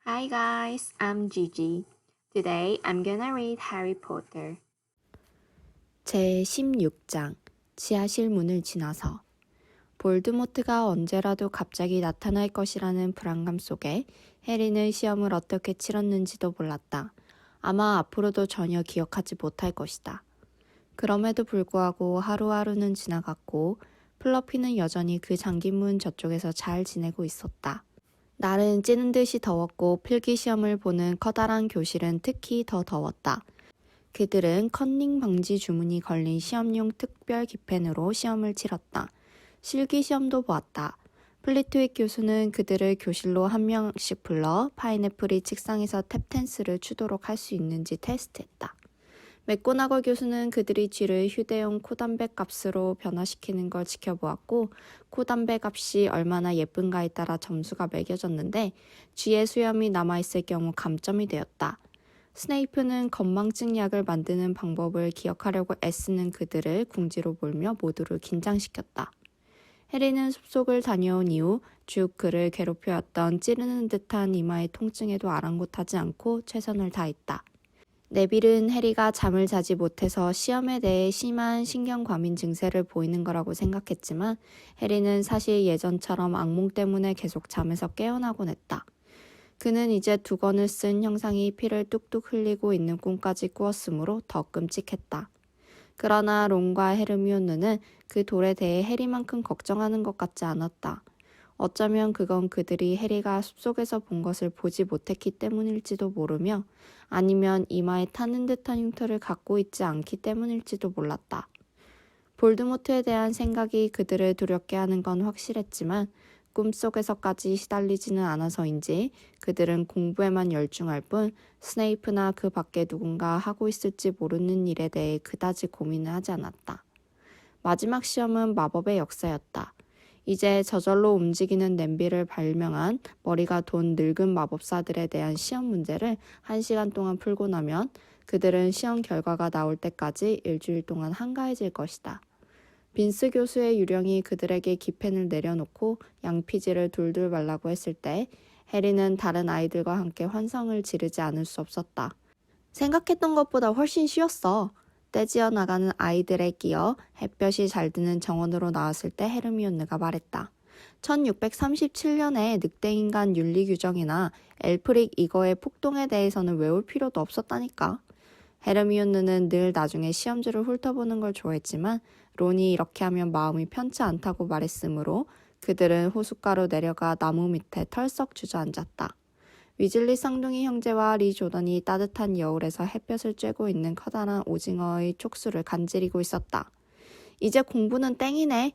Hi guys, I'm Gigi. Today I'm gonna read Harry Potter. 제16장 지하실 문을 지나서 볼드모트가 언제라도 갑자기 나타날 것이라는 불안감 속에 해리는 시험을 어떻게 치렀는지도 몰랐다. 아마 앞으로도 전혀 기억하지 못할 것이다. 그럼에도 불구하고 하루하루는 지나갔고 플러피는 여전히 그 잠긴 문 저쪽에서 잘 지내고 있었다. 날은 찌는 듯이 더웠고 필기시험을 보는 커다란 교실은 특히 더 더웠다. 그들은 컨닝 방지 주문이 걸린 시험용 특별 기펜으로 시험을 치렀다. 실기시험도 보았다. 플리트윅 교수는 그들을 교실로 한 명씩 불러 파인애플이 책상에서 탭댄스를 추도록 할 수 있는지 테스트했다. 맥고나걸 교수는 그들이 쥐를 휴대용 코담배 값으로 변화시키는 걸 지켜보았고 코담배 값이 얼마나 예쁜가에 따라 점수가 매겨졌는데 쥐의 수염이 남아있을 경우 감점이 되었다. 스네이프는 건망증 약을 만드는 방법을 기억하려고 애쓰는 그들을 궁지로 몰며 모두를 긴장시켰다. 해리는 숲속을 다녀온 이후 쭉 그를 괴롭혀왔던 찌르는 듯한 이마의 통증에도 아랑곳하지 않고 최선을 다했다. 네빌은 해리가 잠을 자지 못해서 시험에 대해 심한 신경과민 증세를 보이는 거라고 생각했지만 해리는 사실 예전처럼 악몽 때문에 계속 잠에서 깨어나곤 했다. 그는 이제 두 권을 쓴 형상이 피를 뚝뚝 흘리고 있는 꿈까지 꾸었으므로 더 끔찍했다. 그러나 론과 헤르미온느는 그 돌에 대해 해리만큼 걱정하는 것 같지 않았다. 어쩌면 그건 그들이 해리가 숲속에서 본 것을 보지 못했기 때문일지도 모르며 아니면 이마에 타는 듯한 흉터를 갖고 있지 않기 때문일지도 몰랐다. 볼드모트에 대한 생각이 그들을 두렵게 하는 건 확실했지만 꿈속에서까지 시달리지는 않아서인지 그들은 공부에만 열중할 뿐 스네이프나 그 밖에 누군가 하고 있을지 모르는 일에 대해 그다지 고민을 하지 않았다. 마지막 시험은 마법의 역사였다. 이제 저절로 움직이는 냄비를 발명한 머리가 돈 늙은 마법사들에 대한 시험 문제를 1시간 동안 풀고 나면 그들은 시험 결과가 나올 때까지 일주일 동안 한가해질 것이다. 빈스 교수의 유령이 그들에게 기펜을 내려놓고 양피지를 둘둘 말라고 했을 때 해리는 다른 아이들과 함께 환성을 지르지 않을 수 없었다. 생각했던 것보다 훨씬 쉬웠어. 떼지어 나가는 아이들에 끼어 햇볕이 잘 드는 정원으로 나왔을 때 헤르미온느가 말했다. 1637년에 늑대인간 윤리규정이나 엘프릭 이거의 폭동에 대해서는 외울 필요도 없었다니까. 헤르미온느는 늘 나중에 시험지를 훑어보는 걸 좋아했지만 론이 이렇게 하면 마음이 편치 않다고 말했으므로 그들은 호숫가로 내려가 나무 밑에 털썩 주저앉았다. 위즐리 쌍둥이 형제와 리 조던이 따뜻한 여울에서 햇볕을 쬐고 있는 커다란 오징어의 촉수를 간지리고 있었다. 이제 공부는 땡이네.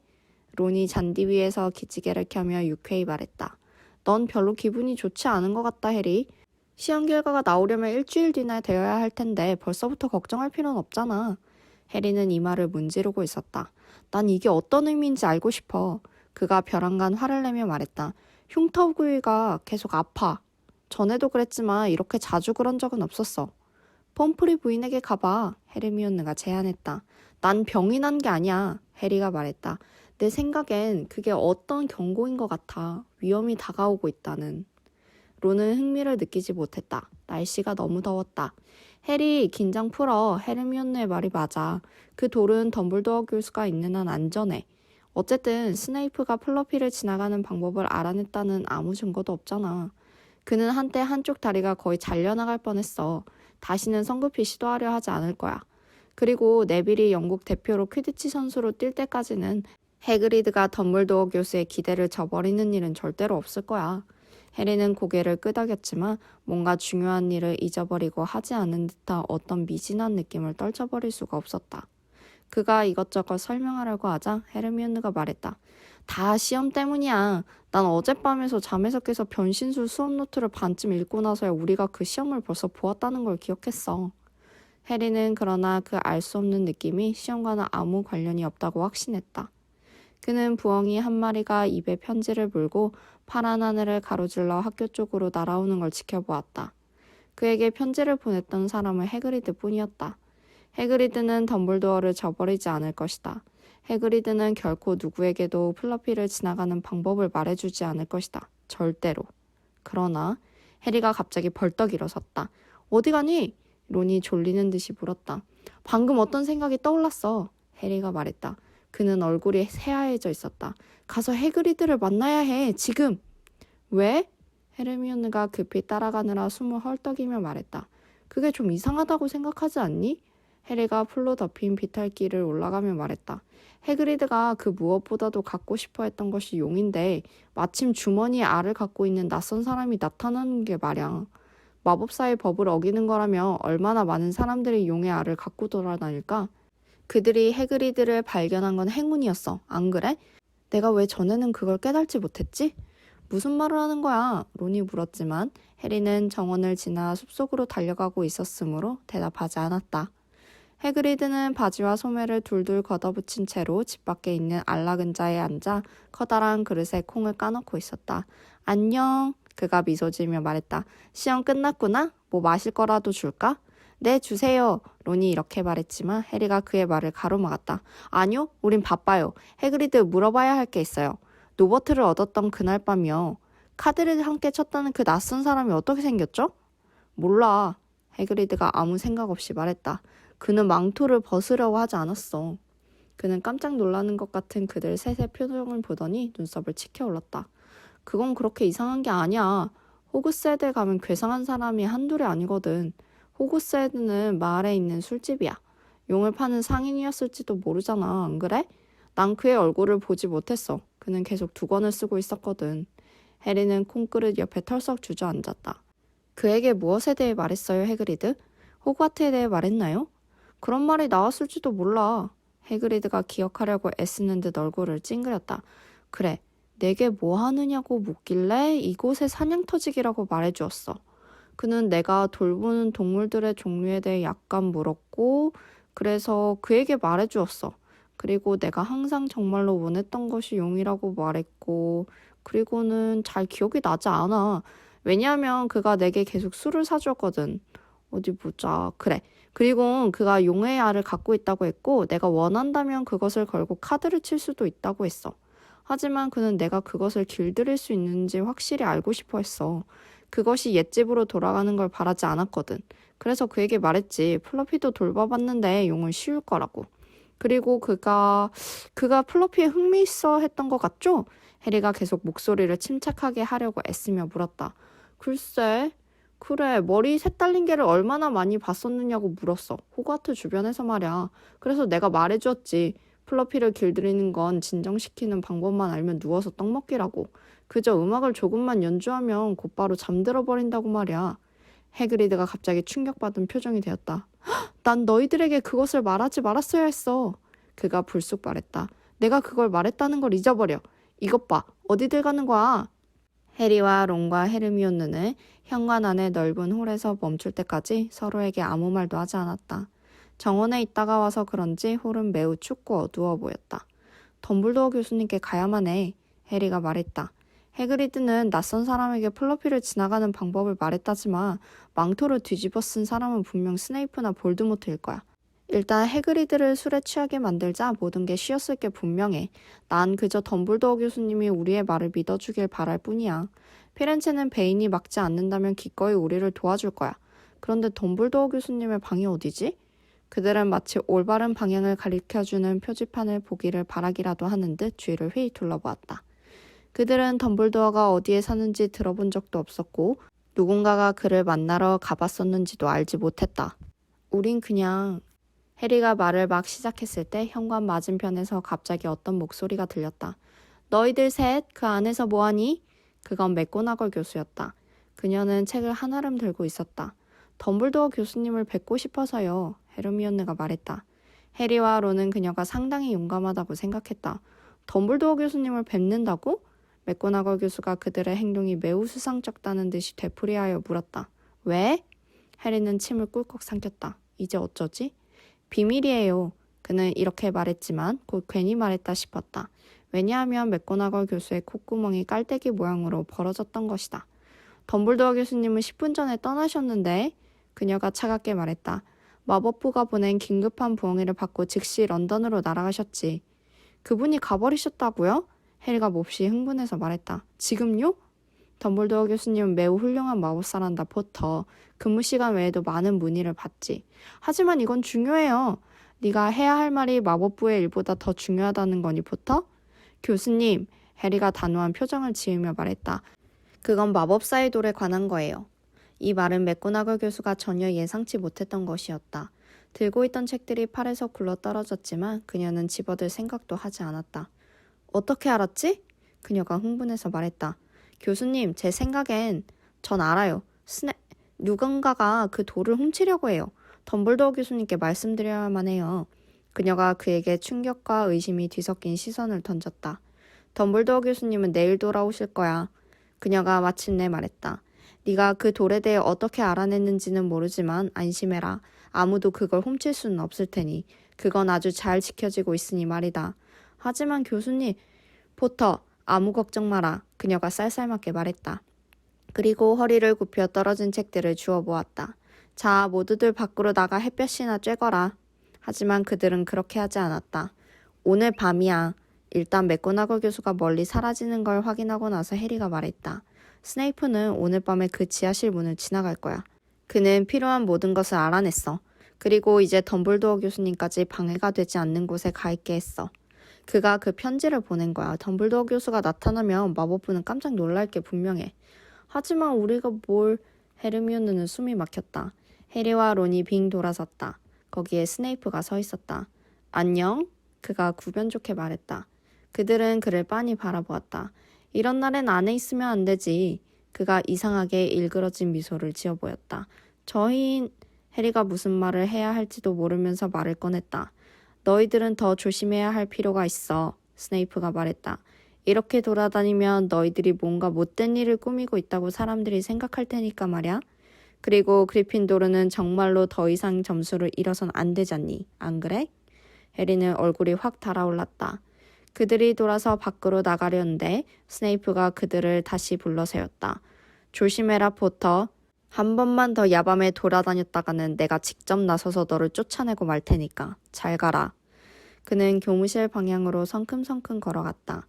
론이 잔디 위에서 기지개를 켜며 유쾌히 말했다. 넌 별로 기분이 좋지 않은 것 같다, 해리. 시험 결과가 나오려면 일주일 뒤나 되어야 할 텐데 벌써부터 걱정할 필요는 없잖아. 해리는 이마를 문지르고 있었다. 난 이게 어떤 의미인지 알고 싶어. 그가 벼랑간 화를 내며 말했다. 흉터 부위가 계속 아파. 전에도 그랬지만 이렇게 자주 그런 적은 없었어. 펌프리 부인에게 가봐. 헤르미온느가 제안했다. 난 병이 난 게 아니야. 해리가 말했다. 내 생각엔 그게 어떤 경고인 것 같아. 위험이 다가오고 있다는. 론은 흥미를 느끼지 못했다. 날씨가 너무 더웠다. 해리, 긴장 풀어. 헤르미온느의 말이 맞아. 그 돌은 덤블도어 교수가 있는 한 안전해. 어쨌든 스네이프가 플러피를 지나가는 방법을 알아냈다는 아무 증거도 없잖아. 그는 한때 한쪽 다리가 거의 잘려나갈 뻔했어. 다시는 성급히 시도하려 하지 않을 거야. 그리고 네빌이 영국 대표로 퀴디치 선수로 뛸 때까지는 해그리드가 덤블도어 교수의 기대를 저버리는 일은 절대로 없을 거야. 해리는 고개를 끄덕였지만 뭔가 중요한 일을 잊어버리고 하지 않은 듯한 어떤 미진한 느낌을 떨쳐버릴 수가 없었다. 그가 이것저것 설명하려고 하자 헤르미온느가 말했다. 다 시험 때문이야. 난 어젯밤에서 잠에서 깨서 변신술 수업 노트를 반쯤 읽고 나서야 우리가 그 시험을 벌써 보았다는 걸 기억했어. 해리는 그러나 그 알 수 없는 느낌이 시험과는 아무 관련이 없다고 확신했다. 그는 부엉이 한 마리가 입에 편지를 물고 파란 하늘을 가로질러 학교 쪽으로 날아오는 걸 지켜보았다. 그에게 편지를 보냈던 사람은 해그리드 뿐이었다. 해그리드는 덤블도어를 저버리지 않을 것이다. 해그리드는 결코 누구에게도 플러피를 지나가는 방법을 말해주지 않을 것이다. 절대로. 그러나 해리가 갑자기 벌떡 일어섰다. 어디 가니? 론이 졸리는 듯이 물었다. 방금 어떤 생각이 떠올랐어. 해리가 말했다. 그는 얼굴이 새하얘져 있었다. 가서 해그리드를 만나야 해. 지금. 왜? 헤르미온느가 급히 따라가느라 숨을 헐떡이며 말했다. 그게 좀 이상하다고 생각하지 않니? 해리가 풀로 덮인 비탈길을 올라가며 말했다. 해그리드가 그 무엇보다도 갖고 싶어 했던 것이 용인데 마침 주머니에 알을 갖고 있는 낯선 사람이 나타나는 게 말이야. 마법사의 법을 어기는 거라며 얼마나 많은 사람들이 용의 알을 갖고 돌아다닐까? 그들이 해그리드를 발견한 건 행운이었어. 안 그래? 내가 왜 전에는 그걸 깨달지 못했지? 무슨 말을 하는 거야? 론이 물었지만 해리는 정원을 지나 숲속으로 달려가고 있었으므로 대답하지 않았다. 해그리드는 바지와 소매를 둘둘 걷어붙인 채로 집 밖에 있는 안락은자에 앉아 커다란 그릇에 콩을 까놓고 있었다. 안녕. 그가 미소 지으며 말했다. 시험 끝났구나? 뭐 마실 거라도 줄까? 네, 주세요. 론이 이렇게 말했지만 해리가 그의 말을 가로막았다. 아니요, 우린 바빠요. 해그리드 물어봐야 할 게 있어요. 노버트를 얻었던 그날 밤이요. 카드를 함께 쳤다는 그 낯선 사람이 어떻게 생겼죠? 몰라. 해그리드가 아무 생각 없이 말했다. 그는 망토를 벗으려고 하지 않았어. 그는 깜짝 놀라는 것 같은 그들 셋의 표정을 보더니 눈썹을 치켜 올렸다. 그건 그렇게 이상한 게 아니야. 호그세드에 가면 괴상한 사람이 한둘이 아니거든. 호그세드는 마을에 있는 술집이야. 용을 파는 상인이었을지도 모르잖아. 안 그래? 난 그의 얼굴을 보지 못했어. 그는 계속 두건을 쓰고 있었거든. 해리는 콩그릇 옆에 털썩 주저앉았다. 그에게 무엇에 대해 말했어요, 해그리드? 호그와트에 대해 말했나요? 그런 말이 나왔을지도 몰라. 해그리드가 기억하려고 애쓰는 듯 얼굴을 찡그렸다. 그래, 내게 뭐 하느냐고 묻길래 이곳의 사냥터지기라고 말해주었어. 그는 내가 돌보는 동물들의 종류에 대해 약간 물었고 그래서 그에게 말해주었어. 그리고 내가 항상 정말로 원했던 것이 용이라고 말했고 그리고는 잘 기억이 나지 않아. 왜냐하면 그가 내게 계속 술을 사주었거든. 어디 보자. 그래. 그리고 그가 용의 알을 갖고 있다고 했고 내가 원한다면 그것을 걸고 카드를 칠 수도 있다고 했어. 하지만 그는 내가 그것을 길들일 수 있는지 확실히 알고 싶어 했어. 그것이 옛집으로 돌아가는 걸 바라지 않았거든. 그래서 그에게 말했지. 플러피도 돌봐봤는데 용은 쉬울 거라고. 그리고 그가 플러피에 흥미있어 했던 것 같죠? 해리가 계속 목소리를 침착하게 하려고 애쓰며 물었다. 글쎄. 그래, 머리 색 달린 개를 얼마나 많이 봤었느냐고 물었어. 호그와트 주변에서 말이야. 그래서 내가 말해주었지. 플러피를 길들이는 건 진정시키는 방법만 알면 누워서 떡 먹기라고. 그저 음악을 조금만 연주하면 곧바로 잠들어 버린다고 말이야. 해그리드가 갑자기 충격받은 표정이 되었다. 난 너희들에게 그것을 말하지 말았어야 했어. 그가 불쑥 말했다. 내가 그걸 말했다는 걸 잊어버려. 이것 봐. 어디들 가는 거야? 해리와 론과 헤르미온느는 현관 안의 넓은 홀에서 멈출 때까지 서로에게 아무 말도 하지 않았다. 정원에 있다가 와서 그런지 홀은 매우 춥고 어두워 보였다. 덤블도어 교수님께 가야만 해. 해리가 말했다. 해그리드는 낯선 사람에게 플러피를 지나가는 방법을 말했다지만 망토를 뒤집어 쓴 사람은 분명 스네이프나 볼드모트일 거야. 일단 해그리드를 술에 취하게 만들자 모든 게 쉬었을 게 분명해. 난 그저 덤블도어 교수님이 우리의 말을 믿어주길 바랄 뿐이야. 피렌체는 베인이 막지 않는다면 기꺼이 우리를 도와줄 거야. 그런데 덤블도어 교수님의 방이 어디지? 그들은 마치 올바른 방향을 가리켜주는 표지판을 보기를 바라기라도 하는 듯 주위를 휘 둘러보았다. 그들은 덤블도어가 어디에 사는지 들어본 적도 없었고 누군가가 그를 만나러 가봤었는지도 알지 못했다. 우린 그냥... 해리가 말을 막 시작했을 때 현관 맞은편에서 갑자기 어떤 목소리가 들렸다. 너희들 셋, 그 안에서 뭐하니? 그건 맥고나걸 교수였다. 그녀는 책을 한아름 들고 있었다. 덤블도어 교수님을 뵙고 싶어서요. 헤르미온느가 말했다. 해리와 론은 그녀가 상당히 용감하다고 생각했다. 덤블도어 교수님을 뵙는다고? 맥고나걸 교수가 그들의 행동이 매우 수상쩍다는 듯이 되풀이하여 물었다. 왜? 해리는 침을 꿀꺽 삼켰다. 이제 어쩌지? 비밀이에요. 그는 이렇게 말했지만 곧 괜히 말했다 싶었다. 왜냐하면 맥고나걸 교수의 콧구멍이 깔때기 모양으로 벌어졌던 것이다. 덤블도어 교수님은 10분 전에 떠나셨는데 그녀가 차갑게 말했다. 마법부가 보낸 긴급한 부엉이를 받고 즉시 런던으로 날아가셨지. 그분이 가버리셨다고요? 해리가 몹시 흥분해서 말했다. 지금요? 덤블도어 교수님은 매우 훌륭한 마법사란다, 포터. 근무 시간 외에도 많은 문의를 받지. 하지만 이건 중요해요. 네가 해야 할 말이 마법부의 일보다 더 중요하다는 거니, 포터? 교수님, 해리가 단호한 표정을 지으며 말했다. 그건 마법사의 돌에 관한 거예요. 이 말은 맥고나걸 교수가 전혀 예상치 못했던 것이었다. 들고 있던 책들이 팔에서 굴러 떨어졌지만 그녀는 집어들 생각도 하지 않았다. 어떻게 알았지? 그녀가 흥분해서 말했다. 교수님, 제 생각엔 전 알아요. 누군가가 그 돌을 훔치려고 해요. 덤블도어 교수님께 말씀드려야만 해요. 그녀가 그에게 충격과 의심이 뒤섞인 시선을 던졌다. 덤블도어 교수님은 내일 돌아오실 거야. 그녀가 마침내 말했다. 네가 그 돌에 대해 어떻게 알아냈는지는 모르지만 안심해라. 아무도 그걸 훔칠 수는 없을 테니. 그건 아주 잘 지켜지고 있으니 말이다. 하지만 교수님, 포터, 아무 걱정 마라. 그녀가 쌀쌀맞게 말했다. 그리고 허리를 굽혀 떨어진 책들을 주워 보았다. 자, 모두들 밖으로 나가 햇볕이나 쬐거라. 하지만 그들은 그렇게 하지 않았다. 오늘 밤이야. 일단 맥고나걸 교수가 멀리 사라지는 걸 확인하고 나서 해리가 말했다. 스네이프는 오늘 밤에 그 지하실 문을 지나갈 거야. 그는 필요한 모든 것을 알아냈어. 그리고 이제 덤블도어 교수님까지 방해가 되지 않는 곳에 가 있게 했어. 그가 그 편지를 보낸 거야. 덤블도어 교수가 나타나면 마법부는 깜짝 놀랄 게 분명해. 하지만 우리가 뭘... 헤르미온느는 숨이 막혔다. 해리와 론이 빙 돌아섰다. 거기에 스네이프가 서 있었다. 안녕? 그가 구변 좋게 말했다. 그들은 그를 빤히 바라보았다. 이런 날엔 안에 있으면 안 되지. 그가 이상하게 일그러진 미소를 지어 보였다. 해리가 무슨 말을 해야 할지도 모르면서 말을 꺼냈다. 너희들은 더 조심해야 할 필요가 있어. 스네이프가 말했다. 이렇게 돌아다니면 너희들이 뭔가 못된 일을 꾸미고 있다고 사람들이 생각할 테니까 말이야. 그리고 그리핀도르는 정말로 더 이상 점수를 잃어선 안 되잖니. 안 그래? 해리는 얼굴이 확 달아올랐다. 그들이 돌아서 밖으로 나가려는데 스네이프가 그들을 다시 불러 세웠다. 조심해라, 포터. 한 번만 더 야밤에 돌아다녔다가는 내가 직접 나서서 너를 쫓아내고 말 테니까. 잘 가라. 그는 교무실 방향으로 성큼성큼 걸어갔다.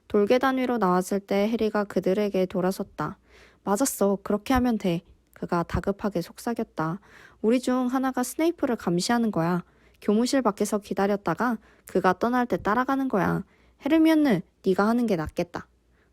돌계단 위로 나왔을 때 해리가 그들에게 돌아섰다. 맞았어. 그렇게 하면 돼. 그가 다급하게 속삭였다. 우리 중 하나가 스네이프를 감시하는 거야. 교무실 밖에서 기다렸다가 그가 떠날 때 따라가는 거야. 헤르미온느, 네가 하는 게 낫겠다.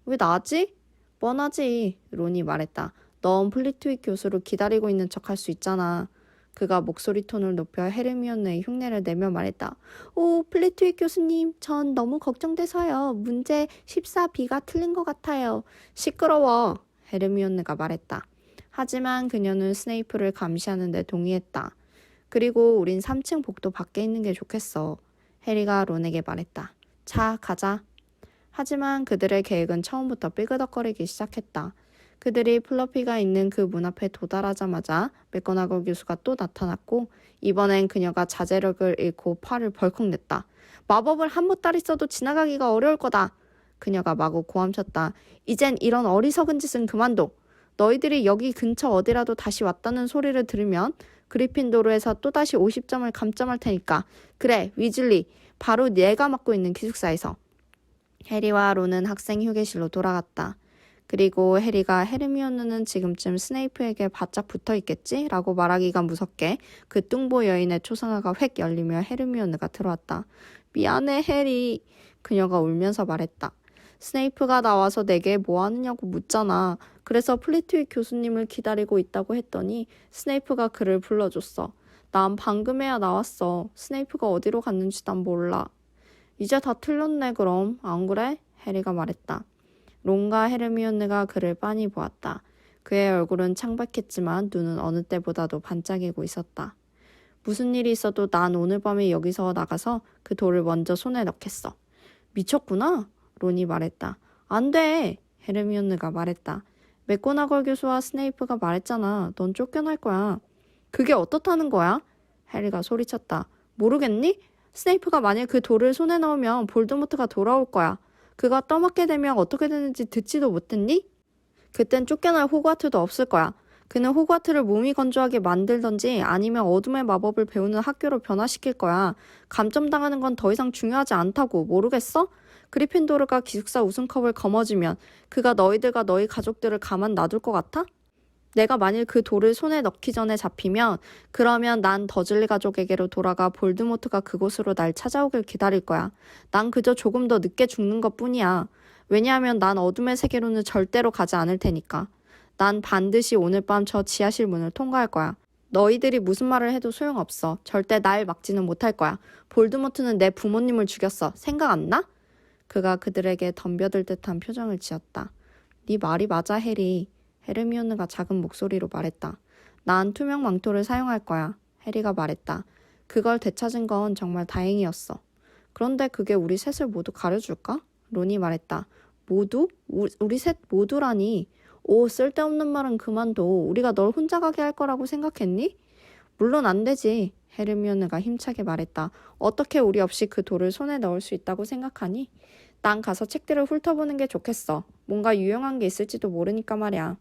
왜 나지? 뻔하지. 론이 말했다. 넌 플리트윅 교수를 기다리고 있는 척 할 수 있잖아. 그가 목소리 톤을 높여 헤르미온느의 흉내를 내며 말했다. 오, 플리트윅 교수님, 전 너무 걱정돼서요. 문제 14B가 틀린 것 같아요. 시끄러워. 헤르미온느가 말했다. 하지만 그녀는 스네이프를 감시하는 데 동의했다. 그리고 우린 3층 복도 밖에 있는 게 좋겠어. 해리가 론에게 말했다. 자, 가자. 하지만 그들의 계획은 처음부터 삐그덕거리기 시작했다. 그들이 플러피가 있는 그 문 앞에 도달하자마자 맥고나걸 교수가 또 나타났고 이번엔 그녀가 자제력을 잃고 팔을 벌컥 냈다. 마법을 한 보따리 써도 지나가기가 어려울 거다. 그녀가 마구 고함쳤다. 이젠 이런 어리석은 짓은 그만둬. 너희들이 여기 근처 어디라도 다시 왔다는 소리를 들으면 그리핀도르에서 또다시 50점을 감점할 테니까. 그래, 위즐리. 바로 내가 맡고 있는 기숙사에서. 해리와 론은 학생 휴게실로 돌아갔다. 그리고 해리가 헤르미온느는 지금쯤 스네이프에게 바짝 붙어있겠지? 라고 말하기가 무섭게 그 뚱보 여인의 초상화가 획 열리며 헤르미온느가 들어왔다. 미안해, 해리. 그녀가 울면서 말했다. 스네이프가 나와서 내게 뭐 하느냐고 묻잖아. 그래서 플리트윅 교수님을 기다리고 있다고 했더니 스네이프가 그를 불러줬어. 난 방금에야 나왔어. 스네이프가 어디로 갔는지 난 몰라. 이제 다 틀렸네 그럼. 안 그래? 해리가 말했다. 론과 헤르미온느가 그를 빤히 보았다. 그의 얼굴은 창백했지만 눈은 어느 때보다도 반짝이고 있었다. 무슨 일이 있어도 난 오늘 밤에 여기서 나가서 그 돌을 먼저 손에 넣겠어. 미쳤구나? 론이 말했다. 안 돼! 헤르미온느가 말했다. 맥고나걸 교수와 스네이프가 말했잖아. 넌 쫓겨날 거야. 그게 어떻다는 거야? 해리가 소리쳤다. 모르겠니? 스네이프가 만일 그 돌을 손에 넣으면 볼드모트가 돌아올 거야. 그가 떠맡게 되면 어떻게 되는지 듣지도 못했니? 그땐 쫓겨날 호그와트도 없을 거야. 그는 호그와트를 몸이 건조하게 만들던지 아니면 어둠의 마법을 배우는 학교로 변화시킬 거야. 감점당하는 건 더 이상 중요하지 않다고. 모르겠어? 그리핀도르가 기숙사 우승컵을 거머쥐면 그가 너희들과 너희 가족들을 가만 놔둘 것 같아? 내가 만일 그 돌을 손에 넣기 전에 잡히면 그러면 난 더즐리 가족에게로 돌아가 볼드모트가 그곳으로 날 찾아오길 기다릴 거야. 난 그저 조금 더 늦게 죽는 것뿐이야. 왜냐하면 난 어둠의 세계로는 절대로 가지 않을 테니까. 난 반드시 오늘 밤 저 지하실 문을 통과할 거야. 너희들이 무슨 말을 해도 소용없어. 절대 날 막지는 못할 거야. 볼드모트는 내 부모님을 죽였어. 생각 안 나? 그가 그들에게 덤벼들 듯한 표정을 지었다. 네 말이 맞아, 해리. 헤르미온느가 작은 목소리로 말했다. 난 투명 망토를 사용할 거야. 해리가 말했다. 그걸 되찾은 건 정말 다행이었어. 그런데 그게 우리 셋을 모두 가려줄까? 론이 말했다. 모두? 우리 셋 모두라니. 오, 쓸데없는 말은 그만둬. 우리가 널 혼자 가게 할 거라고 생각했니? 물론 안 되지. 헤르미온느가 힘차게 말했다. 어떻게 우리 없이 그 돌을 손에 넣을 수 있다고 생각하니? 난 가서 책들을 훑어보는 게 좋겠어. 뭔가 유용한 게 있을지도 모르니까 말이야.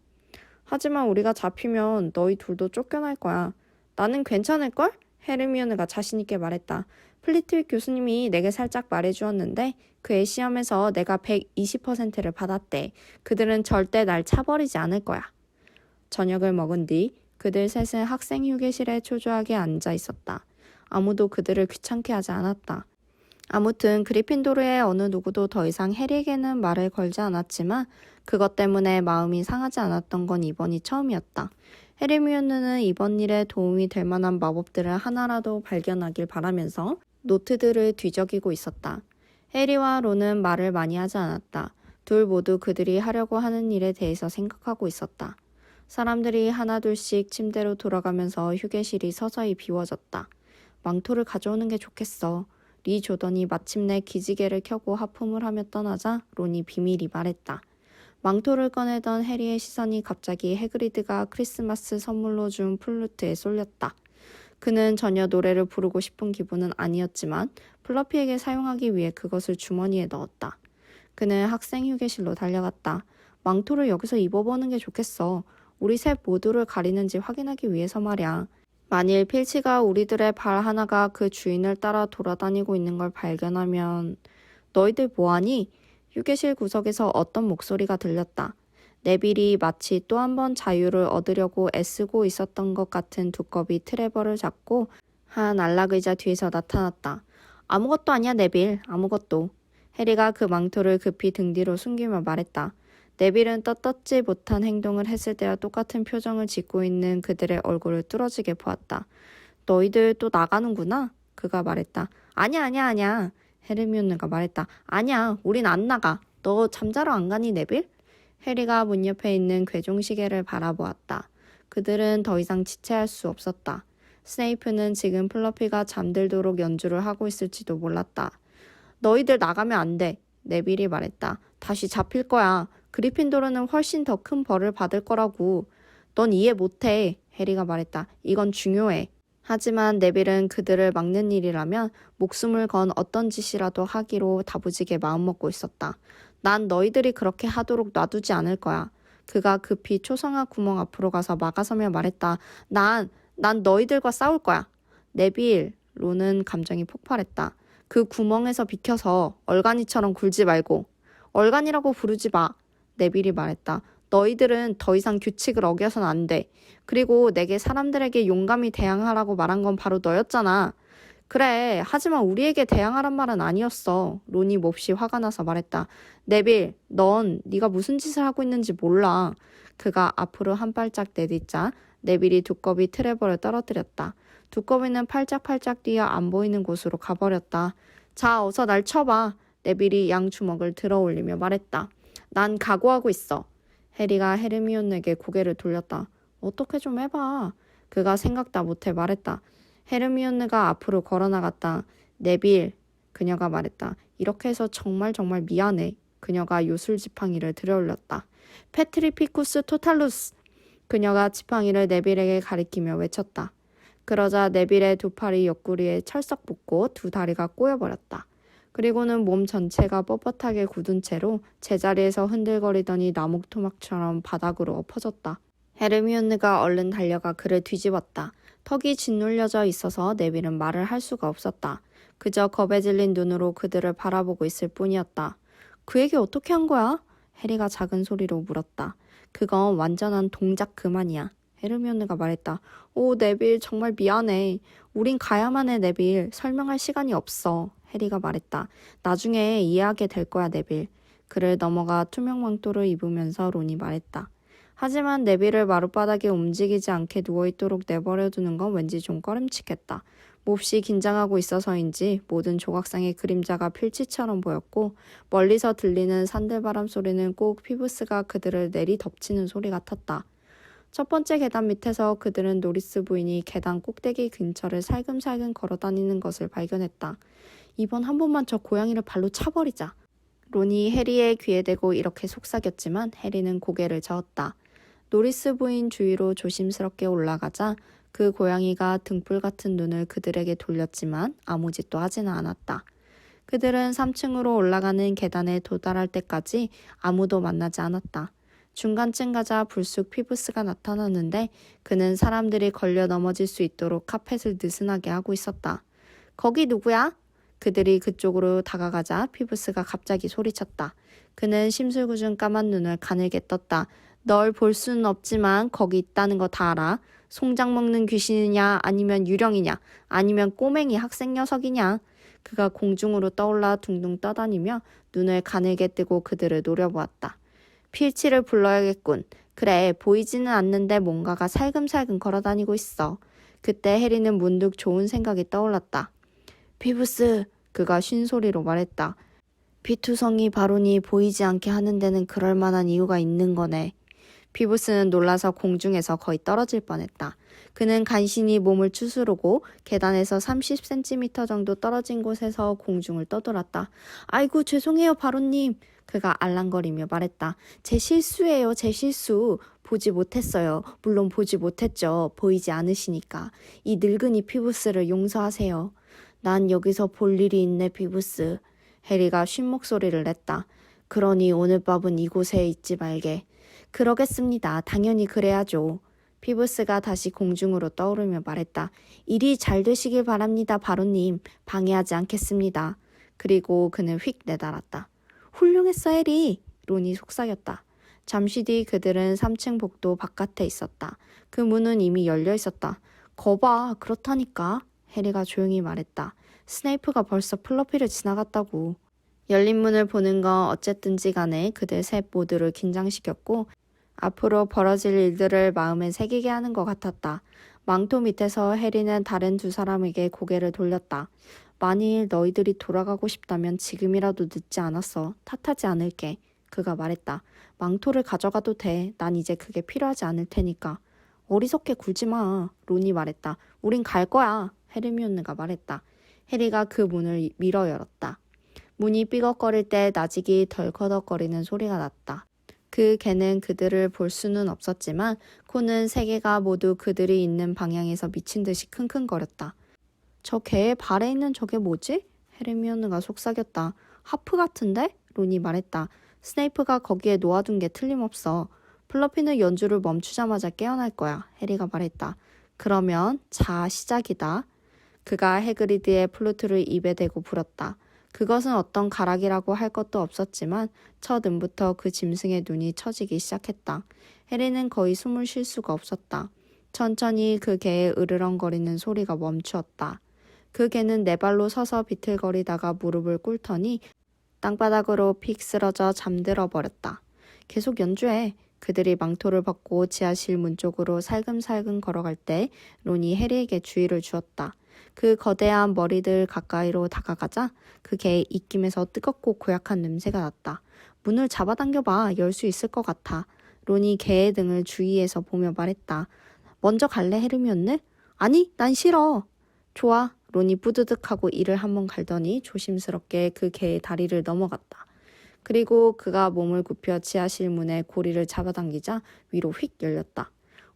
하지만 우리가 잡히면 너희 둘도 쫓겨날 거야. 나는 괜찮을걸? 헤르미온느가 자신있게 말했다. 플리트윅 교수님이 내게 살짝 말해주었는데 그의 시험에서 내가 120%를 받았대. 그들은 절대 날 차버리지 않을 거야. 저녁을 먹은 뒤 그들 셋은 학생 휴게실에 초조하게 앉아 있었다. 아무도 그들을 귀찮게 하지 않았다. 아무튼 그리핀도르의 어느 누구도 더 이상 해리에게는 말을 걸지 않았지만 그것 때문에 마음이 상하지 않았던 건 이번이 처음이었다. 헤르미온느는 이번 일에 도움이 될 만한 마법들을 하나라도 발견하길 바라면서 노트들을 뒤적이고 있었다. 해리와 론은 말을 많이 하지 않았다. 둘 모두 그들이 하려고 하는 일에 대해서 생각하고 있었다. 사람들이 하나둘씩 침대로 돌아가면서 휴게실이 서서히 비워졌다. 망토를 가져오는 게 좋겠어. 리 조던이 마침내 기지개를 켜고 하품을 하며 떠나자 론이 비밀히 말했다. 망토를 꺼내던 해리의 시선이 갑자기 해그리드가 크리스마스 선물로 준 플루트에 쏠렸다. 그는 전혀 노래를 부르고 싶은 기분은 아니었지만 플러피에게 사용하기 위해 그것을 주머니에 넣었다. 그는 학생 휴게실로 달려갔다. 망토를 여기서 입어보는 게 좋겠어. 우리 셋 모두를 가리는지 확인하기 위해서 말이야. 만일 필치가 우리들의 발 하나가 그 주인을 따라 돌아다니고 있는 걸 발견하면 너희들 뭐하니? 휴게실 구석에서 어떤 목소리가 들렸다. 네빌이 마치 또 한 번 자유를 얻으려고 애쓰고 있었던 것 같은 두꺼비 트레버를 잡고 한 안락의자 뒤에서 나타났다. 아무것도 아니야, 네빌. 아무것도. 해리가 그 망토를 급히 등 뒤로 숨기며 말했다. 네빌은 떳떳지 못한 행동을 했을 때와 똑같은 표정을 짓고 있는 그들의 얼굴을 뚫어지게 보았다. 너희들 또 나가는구나? 그가 말했다. 아니야. 헤르미온느가 말했다. 아니야, 우린 안 나가. 너 잠자러 안 가니, 네빌? 해리가 문 옆에 있는 괴종시계를 바라보았다. 그들은 더 이상 지체할 수 없었다. 스네이프는 지금 플러피가 잠들도록 연주를 하고 있을지도 몰랐다. 너희들 나가면 안 돼. 네빌이 말했다. 다시 잡힐 거야. 그리핀도르는 훨씬 더 큰 벌을 받을 거라고. 넌 이해 못해. 해리가 말했다. 이건 중요해. 하지만 네빌은 그들을 막는 일이라면 목숨을 건 어떤 짓이라도 하기로 다부지게 마음먹고 있었다. 난 너희들이 그렇게 하도록 놔두지 않을 거야. 그가 급히 초성화 구멍 앞으로 가서 막아서며 말했다. 난 너희들과 싸울 거야. 네빌, 론은 감정이 폭발했다. 그 구멍에서 비켜서 얼간이처럼 굴지 말고. 얼간이라고 부르지 마. 네빌이 말했다. 너희들은 더 이상 규칙을 어겨선 안 돼. 그리고 내게 사람들에게 용감히 대항하라고 말한 건 바로 너였잖아. 그래, 하지만 우리에게 대항하란 말은 아니었어. 론이 몹시 화가 나서 말했다. 네빌, 넌 네가 무슨 짓을 하고 있는지 몰라. 그가 앞으로 한 발짝 내딛자 네빌이 두꺼비 트레버를 떨어뜨렸다. 두꺼비는 팔짝팔짝 뛰어 안 보이는 곳으로 가버렸다. 자, 어서 날 쳐봐. 네빌이 양 주먹을 들어 올리며 말했다. 난 각오하고 있어. 해리가 헤르미온에게 고개를 돌렸다. 어떻게 좀 해봐. 그가 생각다 못해 말했다. 헤르미온느가 앞으로 걸어나갔다. 네빌, 그녀가 말했다. 이렇게 해서 정말 미안해. 그녀가 요술 지팡이를 들어올렸다. 페트리피쿠스 토탈루스. 그녀가 지팡이를 네빌에게 가리키며 외쳤다. 그러자 네빌의 두 팔이 옆구리에 철썩 붙고 두 다리가 꼬여버렸다. 그리고는 몸 전체가 뻣뻣하게 굳은 채로 제자리에서 흔들거리더니 나무토막처럼 바닥으로 엎어졌다. 헤르미온느가 얼른 달려가 그를 뒤집었다. 턱이 짓눌려져 있어서 네빌은 말을 할 수가 없었다. 그저 겁에 질린 눈으로 그들을 바라보고 있을 뿐이었다. 그 얘기 어떻게 한 거야? 해리가 작은 소리로 물었다. 그건 완전한 동작 그만이야. 헤르미온느가 말했다. 오, 네빌, 정말 미안해. 우린 가야만 해, 네빌. 설명할 시간이 없어. 해리가 말했다. 나중에 이해하게 될 거야, 네빌. 그를 넘어가 투명 망토를 입으면서 론이 말했다. 하지만 네빌을 마룻바닥에 움직이지 않게 누워있도록 내버려두는 건 왠지 좀 꺼림칙했다. 몹시 긴장하고 있어서인지 모든 조각상의 그림자가 필치처럼 보였고 멀리서 들리는 산들바람 소리는 꼭 피부스가 그들을 내리덮치는 소리 같았다. 첫 번째 계단 밑에서 그들은 노리스 부인이 계단 꼭대기 근처를 살금살금 걸어다니는 것을 발견했다. 이번 한 번만 저 고양이를 발로 차버리자. 론이 해리의 귀에 대고 이렇게 속삭였지만 해리는 고개를 저었다. 노리스 부인 주위로 조심스럽게 올라가자 그 고양이가 등불 같은 눈을 그들에게 돌렸지만 아무 짓도 하지는 않았다. 그들은 3층으로 올라가는 계단에 도달할 때까지 아무도 만나지 않았다. 중간쯤 가자 불쑥 피부스가 나타났는데 그는 사람들이 걸려 넘어질 수 있도록 카펫을 느슨하게 하고 있었다. 거기 누구야? 그들이 그쪽으로 다가가자 피부스가 갑자기 소리쳤다. 그는 심술궂은 까만 눈을 가늘게 떴다. 널 볼 수는 없지만 거기 있다는 거 다 알아. 송장 먹는 귀신이냐 아니면 유령이냐 아니면 꼬맹이 학생 녀석이냐. 그가 공중으로 떠올라 둥둥 떠다니며 눈을 가늘게 뜨고 그들을 노려보았다. 필치를 불러야겠군. 그래, 보이지는 않는데 뭔가가 살금살금 걸어다니고 있어. 그때 해리는 문득 좋은 생각이 떠올랐다. 피부스, 그가 쉰 소리로 말했다. 피투성이 바론이 보이지 않게 하는 데는 그럴 만한 이유가 있는 거네. 피부스는 놀라서 공중에서 거의 떨어질 뻔했다. 그는 간신히 몸을 추스르고 계단에서 30cm 정도 떨어진 곳에서 공중을 떠돌았다. 아이고, 죄송해요, 바론님. 그가 알랑거리며 말했다. 제 실수예요, 제 실수. 보지 못했어요. 물론 보지 못했죠. 보이지 않으시니까. 이 늙은이 피부스를 용서하세요. 난 여기서 볼 일이 있네, 피부스. 해리가 쉰 목소리를 냈다. 그러니 오늘 밤은 이곳에 있지 말게. 그러겠습니다. 당연히 그래야죠. 피부스가 다시 공중으로 떠오르며 말했다. 일이 잘 되시길 바랍니다, 바로님. 방해하지 않겠습니다. 그리고 그는 휙 내달았다. 훌륭했어, 해리. 론이 속삭였다. 잠시 뒤 그들은 3층 복도 바깥에 있었다. 그 문은 이미 열려 있었다. 거봐, 그렇다니까. 해리가 조용히 말했다. 스네이프가 벌써 플러피를 지나갔다고. 열린 문을 보는 건 어쨌든지 간에 그들 셋 모두를 긴장시켰고 앞으로 벌어질 일들을 마음에 새기게 하는 것 같았다. 망토 밑에서 해리는 다른 두 사람에게 고개를 돌렸다. 만일 너희들이 돌아가고 싶다면 지금이라도 늦지 않았어. 탓하지 않을게. 그가 말했다. 망토를 가져가도 돼. 난 이제 그게 필요하지 않을 테니까. 어리석게 굴지 마. 론이 말했다. 우린 갈 거야. 헤르미온느가 말했다. 해리가 그 문을 밀어 열었다. 문이 삐걱거릴 때 나직이 덜커덕거리는 소리가 났다. 그 개는 그들을 볼 수는 없었지만 코는 세 개가 모두 그들이 있는 방향에서 미친 듯이 킁킁거렸다. 저 개의 발에 있는 저게 뭐지? 헤르미온느가 속삭였다. 하프 같은데? 론이 말했다. 스네이프가 거기에 놓아둔 게 틀림없어. 플러피는 연주를 멈추자마자 깨어날 거야. 해리가 말했다. 그러면 자, 시작이다. 그가 해그리드의 플루트를 입에 대고 불었다. 그것은 어떤 가락이라고 할 것도 없었지만 첫 음부터 그 짐승의 눈이 처지기 시작했다. 해리는 거의 숨을 쉴 수가 없었다. 천천히 그 개의 으르렁거리는 소리가 멈추었다. 그 개는 네 발로 서서 비틀거리다가 무릎을 꿇더니 땅바닥으로 픽 쓰러져 잠들어 버렸다. 계속 연주해. 그들이 망토를 벗고 지하실 문 쪽으로 살금살금 걸어갈 때 론이 해리에게 주의를 주었다. 그 거대한 머리들 가까이로 다가가자 그 개의 입김에서 뜨겁고 고약한 냄새가 났다. 문을 잡아당겨봐. 열 수 있을 것 같아. 론이 개의 등을 주위에서 보며 말했다. 먼저 갈래, 헤르미온느? 아니, 난 싫어. 좋아. 론이 뿌드득하고 이를 한번 갈더니 조심스럽게 그 개의 다리를 넘어갔다. 그리고 그가 몸을 굽혀 지하실 문에 고리를 잡아당기자 위로 휙 열렸다.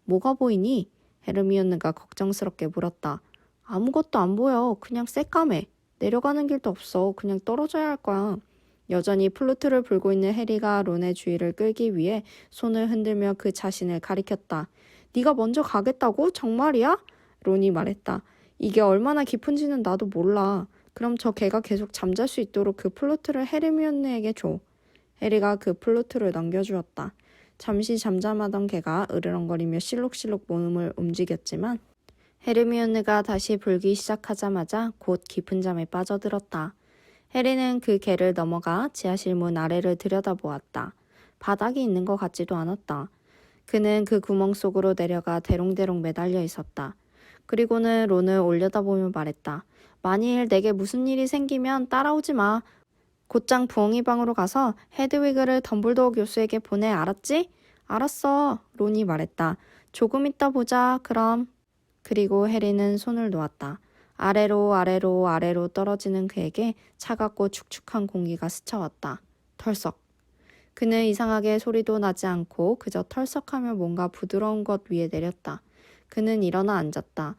뭐가 보이니? 헤르미온느가 걱정스럽게 물었다. 아무것도 안 보여. 그냥 새까매. 내려가는 길도 없어. 그냥 떨어져야 할 거야. 여전히 플루트를 불고 있는 해리가 론의 주의를 끌기 위해 손을 흔들며 그 자신을 가리켰다. 네가 먼저 가겠다고? 정말이야? 론이 말했다. 이게 얼마나 깊은지는 나도 몰라. 그럼 저 개가 계속 잠잘 수 있도록 그 플루트를 헤르미온느에게 줘. 해리가 그 플루트를 넘겨주었다. 잠시 잠잠하던 개가 으르렁거리며 실룩실룩 몸을 움직였지만 헤르미온느가 다시 불기 시작하자마자 곧 깊은 잠에 빠져들었다. 해리는 그 개를 넘어가 지하실 문 아래를 들여다보았다. 바닥이 있는 것 같지도 않았다. 그는 그 구멍 속으로 내려가 대롱대롱 매달려 있었다. 그리고는 론을 올려다보며 말했다. 만일 내게 무슨 일이 생기면 따라오지 마. 곧장 부엉이 방으로 가서 헤드위그를 덤블도어 교수에게 보내. 알았지? 알았어. 론이 말했다. 조금 있다 보자. 그럼. 그리고 해리는 손을 놓았다. 아래로 아래로 아래로 떨어지는 그에게 차갑고 축축한 공기가 스쳐왔다. 털썩. 그는 이상하게 소리도 나지 않고 그저 털썩하며 뭔가 부드러운 것 위에 내렸다. 그는 일어나 앉았다.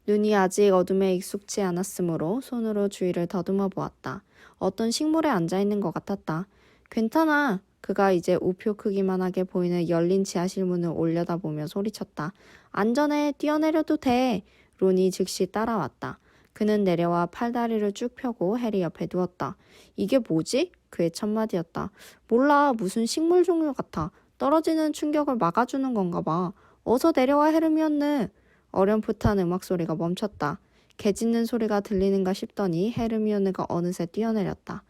눈이 아직 어둠에 익숙치 않았으므로 손으로 주위를 더듬어 보았다. 어떤 식물에 앉아있는 것 같았다. 괜찮아. 그가 이제 우표 크기만 하게 보이는 열린 지하실 문을 올려다보며 소리쳤다. 안전해. 뛰어내려도 돼. 론이 즉시 따라왔다. 그는 내려와 팔다리를 쭉 펴고 해리 옆에 누웠다. 이게 뭐지? 그의 첫마디였다. 몰라. 무슨 식물 종류 같아. 떨어지는 충격을 막아주는 건가 봐. 어서 내려와 헤르미온느. 어렴풋한 음악 소리가 멈췄다. 개 짖는 소리가 들리는가 싶더니 헤르미온느가 어느새 뛰어내렸다.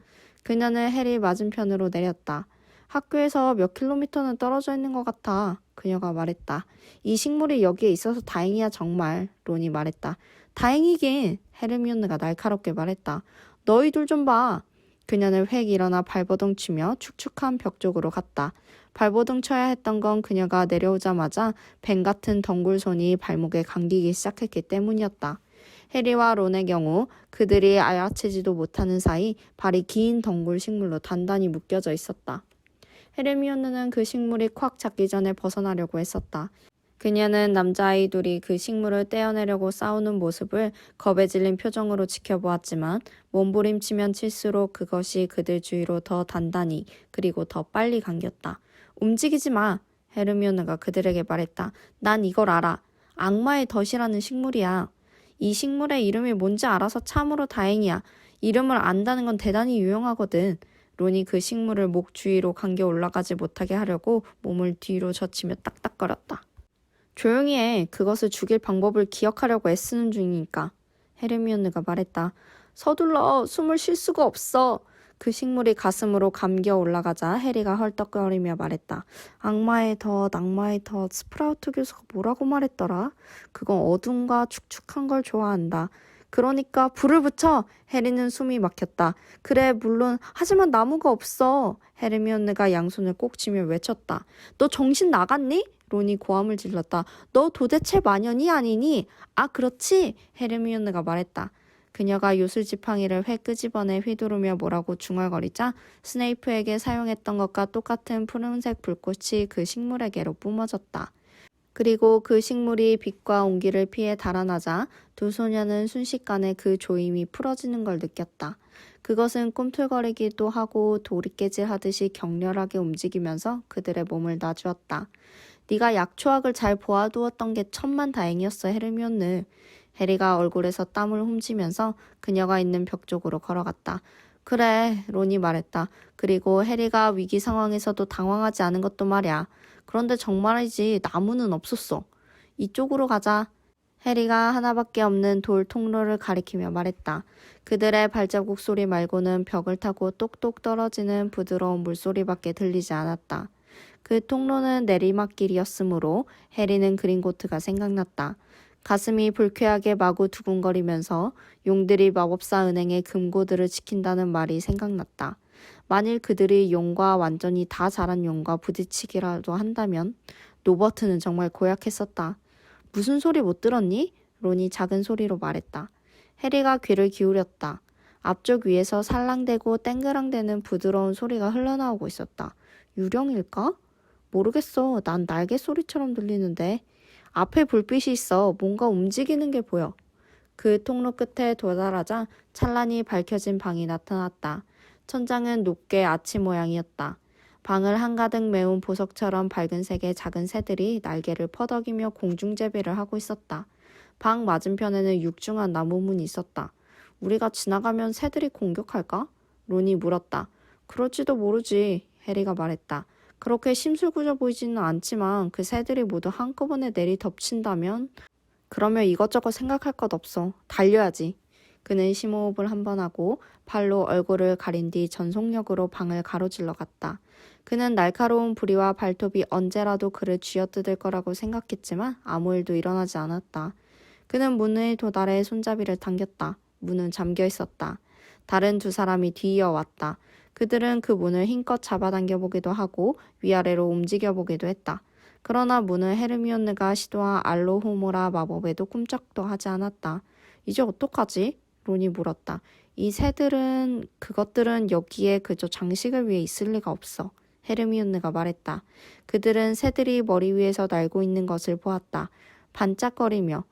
그녀는 해리 맞은편으로 내렸다. 학교에서 몇 킬로미터는 떨어져 있는 것 같아. 그녀가 말했다. 이 식물이 여기에 있어서 다행이야 정말. 론이 말했다. 다행이긴. 헤르미온느가 날카롭게 말했다. 너희들 좀 봐. 그녀는 획 일어나 발버둥 치며 축축한 벽 쪽으로 갔다. 발버둥 쳐야 했던 건 그녀가 내려오자마자 뱀 같은 덩굴 손이 발목에 감기기 시작했기 때문이었다. 해리와 론의 경우 그들이 알아채지도 못하는 사이 발이 긴 덩굴 식물로 단단히 묶여져 있었다. 헤르미온느는 그 식물이 콱 잡기 전에 벗어나려고 했었다. 그녀는 남자아이 둘이 그 식물을 떼어내려고 싸우는 모습을 겁에 질린 표정으로 지켜보았지만 몸부림치면 칠수록 그것이 그들 주위로 더 단단히 그리고 더 빨리 감겼다. 움직이지 마. 헤르미온느가 그들에게 말했다. 난 이걸 알아. 악마의 덫이라는 식물이야. 이 식물의 이름이 뭔지 알아서 참으로 다행이야. 이름을 안다는 건 대단히 유용하거든. 론이 그 식물을 목 주위로 감겨 올라가지 못하게 하려고 몸을 뒤로 젖히며 딱딱거렸다. 조용히 해. 그것을 죽일 방법을 기억하려고 애쓰는 중이니까. 헤르미온느가 말했다. 서둘러. 숨을 쉴 수가 없어. 그 식물이 가슴으로 감겨 올라가자 해리가 헐떡거리며 말했다. 악마의 덫, 악마의 덫. 스프라우트 교수가 뭐라고 말했더라? 그건 어둠과 축축한 걸 좋아한다. 그러니까 불을 붙여. 해리는 숨이 막혔다. 그래 물론 하지만 나무가 없어. 헤르미온느가 양손을 꼭 쥐며 외쳤다. 너 정신 나갔니? 론이 고함을 질렀다. 너 도대체 마녀니 아니니? 아 그렇지. 헤르미온느가 말했다. 그녀가 요술지팡이를 회 끄집어내 휘두르며 뭐라고 중얼거리자 스네이프에게 사용했던 것과 똑같은 푸른색 불꽃이 그 식물에게로 뿜어졌다. 그리고 그 식물이 빛과 온기를 피해 달아나자 두 소녀는 순식간에 그 조임이 풀어지는 걸 느꼈다. 그것은 꿈틀거리기도 하고 도리깨질하듯이 격렬하게 움직이면서 그들의 몸을 놔주었다. 네가 약초학을 잘 보아두었던 게 천만 다행이었어, 헤르미온느. 해리가 얼굴에서 땀을 훔치면서 그녀가 있는 벽 쪽으로 걸어갔다. 그래, 론이 말했다. 그리고 해리가 위기 상황에서도 당황하지 않은 것도 말이야. 그런데 정말이지 나무는 없었어. 이쪽으로 가자. 해리가 하나밖에 없는 돌 통로를 가리키며 말했다. 그들의 발자국 소리 말고는 벽을 타고 똑똑 떨어지는 부드러운 물소리밖에 들리지 않았다. 그 통로는 내리막길이었으므로 해리는 그린고트가 생각났다. 가슴이 불쾌하게 마구 두근거리면서 용들이 마법사 은행의 금고들을 지킨다는 말이 생각났다. 만일 그들이 용과 완전히 다 자란 용과 부딪히기라도 한다면 로버트는 정말 고약했었다. 무슨 소리 못 들었니? 론이 작은 소리로 말했다. 해리가 귀를 기울였다. 앞쪽 위에서 살랑대고 땡그랑대는 부드러운 소리가 흘러나오고 있었다. 유령일까? 모르겠어. 난 날개 소리처럼 들리는데. 앞에 불빛이 있어. 뭔가 움직이는 게 보여. 그 통로 끝에 도달하자 찬란히 밝혀진 방이 나타났다. 천장은 높게 아치 모양이었다. 방을 한가득 메운 보석처럼 밝은 색의 작은 새들이 날개를 퍼덕이며 공중제비를 하고 있었다. 방 맞은편에는 육중한 나무문이 있었다. 우리가 지나가면 새들이 공격할까? 론이 물었다. 그럴지도 모르지. 해리가 말했다. 그렇게 심술궂어 보이지는 않지만 그 새들이 모두 한꺼번에 내리 덮친다면? 그러면 이것저것 생각할 것 없어. 달려야지. 그는 심호흡을 한 번 하고 팔로 얼굴을 가린 뒤 전속력으로 방을 가로질러 갔다. 그는 날카로운 부리와 발톱이 언제라도 그를 쥐어뜯을 거라고 생각했지만 아무 일도 일어나지 않았다. 그는 문에 도달해 손잡이를 당겼다. 문은 잠겨 있었다. 다른 두 사람이 뒤이어왔다. 그들은 그 문을 힘껏 잡아당겨 보기도 하고 위아래로 움직여 보기도 했다. 그러나 문을 헤르미온느가 시도한 알로호모라 마법에도 꿈쩍도 하지 않았다. 이제 어떡하지? 론이 물었다. 그것들은 여기에 그저 장식을 위해 있을 리가 없어. 헤르미온느가 말했다. 그들은 새들이 머리 위에서 날고 있는 것을 보았다. 반짝거리며?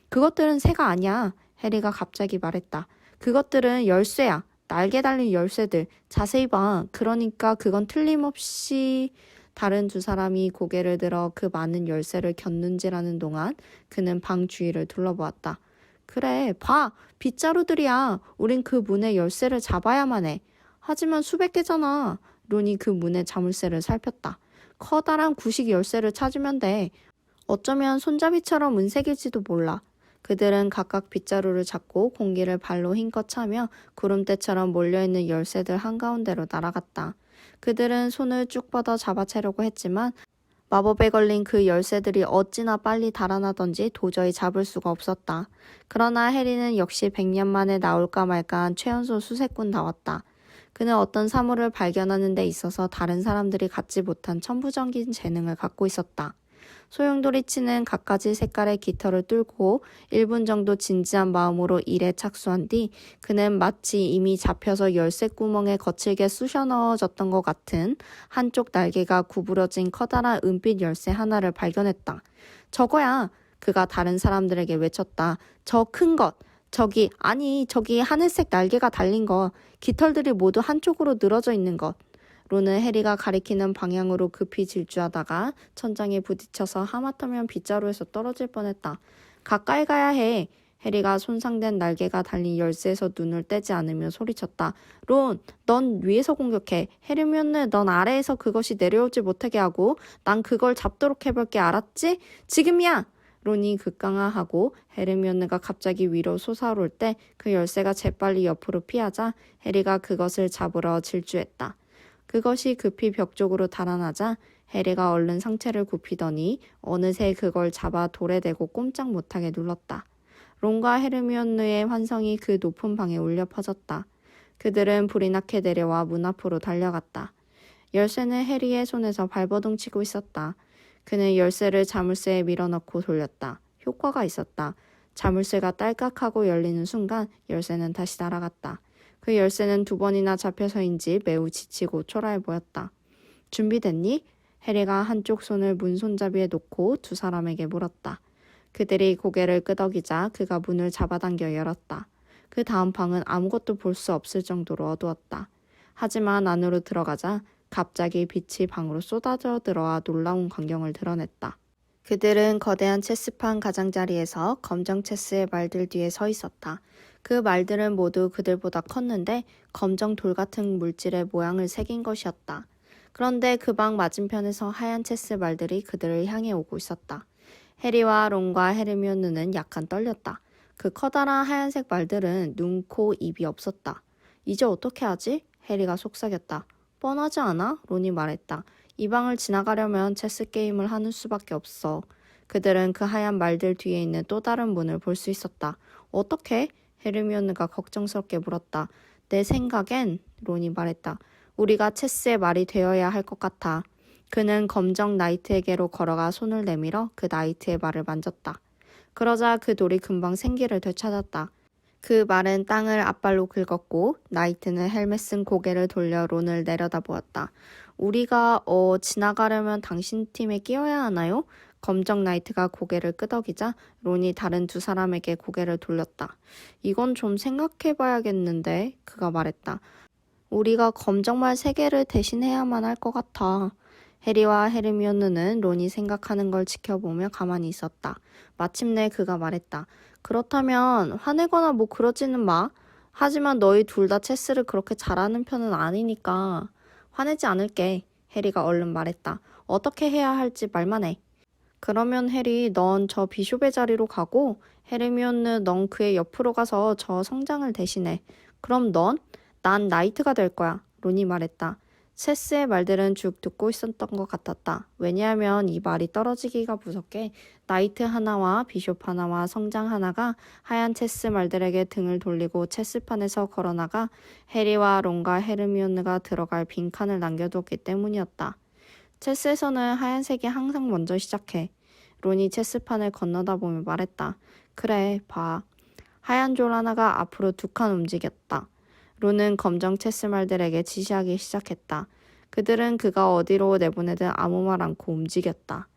그것들은 새가 아니야. 해리가 갑자기 말했다. 그것들은 열쇠야. 날개 달린 열쇠들. 자세히 봐. 그러니까 그건 틀림없이... 다른 두 사람이 고개를 들어 그 많은 열쇠를 곁눈질하는 동안 그는 방 주위를 둘러보았다. 그래, 봐. 빗자루들이야. 우린 그 문의 열쇠를 잡아야만 해. 하지만 수백 개잖아. 론이 그 문의 자물쇠를 살폈다. 커다란 구식 열쇠를 찾으면 돼. 어쩌면 손잡이처럼 은색일지도 몰라. 그들은 각각 빗자루를 잡고 공기를 발로 힘껏 차며 구름대처럼 몰려있는 열쇠들 한가운데로 날아갔다. 그들은 손을 쭉 뻗어 잡아채려고 했지만 마법에 걸린 그 열쇠들이 어찌나 빨리 달아나던지 도저히 잡을 수가 없었다. 그러나 해리는 역시 100년 만에 나올까 말까한 최연소 수색꾼다웠다. 그는 어떤 사물을 발견하는 데 있어서 다른 사람들이 갖지 못한 천부적인 재능을 갖고 있었다. 소용돌이치는 갖가지 색깔의 깃털을 뚫고 1분 정도 진지한 마음으로 일에 착수한 뒤 그는 마치 이미 잡혀서 열쇠 구멍에 거칠게 쑤셔 넣어졌던 것 같은 한쪽 날개가 구부러진 커다란 은빛 열쇠 하나를 발견했다. 저거야! 그가 다른 사람들에게 외쳤다. 저 큰 것! 저기 하늘색 날개가 달린 것! 깃털들이 모두 한쪽으로 늘어져 있는 것! 론은 해리가 가리키는 방향으로 급히 질주하다가 천장에 부딪혀서 하마터면 빗자루에서 떨어질 뻔했다. 가까이 가야 해. 해리가 손상된 날개가 달린 열쇠에서 눈을 떼지 않으며 소리쳤다. 론, 넌 위에서 공격해. 헤르미온느, 넌 아래에서 그것이 내려오지 못하게 하고 난 그걸 잡도록 해볼게. 알았지? 지금이야! 론이 극강화하고 헤르미온느가 갑자기 위로 솟아오를 때 그 열쇠가 재빨리 옆으로 피하자 해리가 그것을 잡으러 질주했다. 그것이 급히 벽 쪽으로 달아나자 해리가 얼른 상체를 굽히더니 어느새 그걸 잡아 돌에 대고 꼼짝 못하게 눌렀다. 론과 헤르미온느의 환성이 그 높은 방에 울려 퍼졌다. 그들은 불이 나게 내려와 문 앞으로 달려갔다. 열쇠는 해리의 손에서 발버둥 치고 있었다. 그는 열쇠를 자물쇠에 밀어넣고 돌렸다. 효과가 있었다. 자물쇠가 딸깍하고 열리는 순간 열쇠는 다시 날아갔다. 그 열쇠는 2번이나 잡혀서인지 매우 지치고 초라해 보였다. 준비됐니? 해리가 한쪽 손을 문 손잡이에 놓고 두 사람에게 물었다. 그들이 고개를 끄덕이자 그가 문을 잡아당겨 열었다. 그 다음 방은 아무것도 볼 수 없을 정도로 어두웠다. 하지만 안으로 들어가자 갑자기 빛이 방으로 쏟아져 들어와 놀라운 광경을 드러냈다. 그들은 거대한 체스판 가장자리에서 검정 체스의 말들 뒤에 서 있었다. 그 말들은 모두 그들보다 컸는데 검정 돌 같은 물질의 모양을 새긴 것이었다. 그런데 그 방 맞은편에서 하얀 체스 말들이 그들을 향해 오고 있었다. 해리와 론과 헤르미온느는 약간 떨렸다. 그 커다란 하얀색 말들은 눈, 코, 입이 없었다. 이제 어떻게 하지? 해리가 속삭였다. 뻔하지 않아? 론이 말했다. 이 방을 지나가려면 체스 게임을 하는 수밖에 없어. 그들은 그 하얀 말들 뒤에 있는 또 다른 문을 볼 수 있었다. 어떻게? 헤르미온느가 걱정스럽게 물었다. 내 생각엔, 론이 말했다. 우리가 체스의 말이 되어야 할 것 같아. 그는 검정 나이트에게로 걸어가 손을 내밀어 그 나이트의 말을 만졌다. 그러자 그 돌이 금방 생기를 되찾았다. 그 말은 땅을 앞발로 긁었고 나이트는 헬멧 쓴 고개를 돌려 론을 내려다보았다. 우리가 지나가려면 당신 팀에 끼어야 하나요? 검정 나이트가 고개를 끄덕이자 론이 다른 두 사람에게 고개를 돌렸다. 이건 좀 생각해봐야겠는데 그가 말했다. 우리가 검정말 3개를 대신해야만 할 것 같아. 해리와 헤르미온느는 론이 생각하는 걸 지켜보며 가만히 있었다. 마침내 그가 말했다. 그렇다면 화내거나 뭐 그러지는 마. 하지만 너희 둘 다 체스를 그렇게 잘하는 편은 아니니까 화내지 않을게. 해리가 얼른 말했다. 어떻게 해야 할지 말만 해. 그러면 해리, 넌 저 비숍의 자리로 가고 헤르미온느 넌 그의 옆으로 가서 저 성장을 대신해. 그럼 넌? 난 나이트가 될 거야. 론이 말했다. 체스의 말들은 쭉 듣고 있었던 것 같았다. 왜냐하면 이 말이 떨어지기가 무섭게 나이트 하나와 비숍 하나와 성장 하나가 하얀 체스 말들에게 등을 돌리고 체스판에서 걸어나가 해리와 론과 헤르미온느가 들어갈 빈칸을 남겨두었기 때문이었다. 체스에서는 하얀색이 항상 먼저 시작해. 론이 체스판을 건너다 보며 말했다. 그래, 봐. 하얀 줄 하나가 앞으로 2칸 움직였다. 론은 검정 체스말들에게 지시하기 시작했다. 그들은 그가 어디로 내보내든 아무 말 않고 움직였다.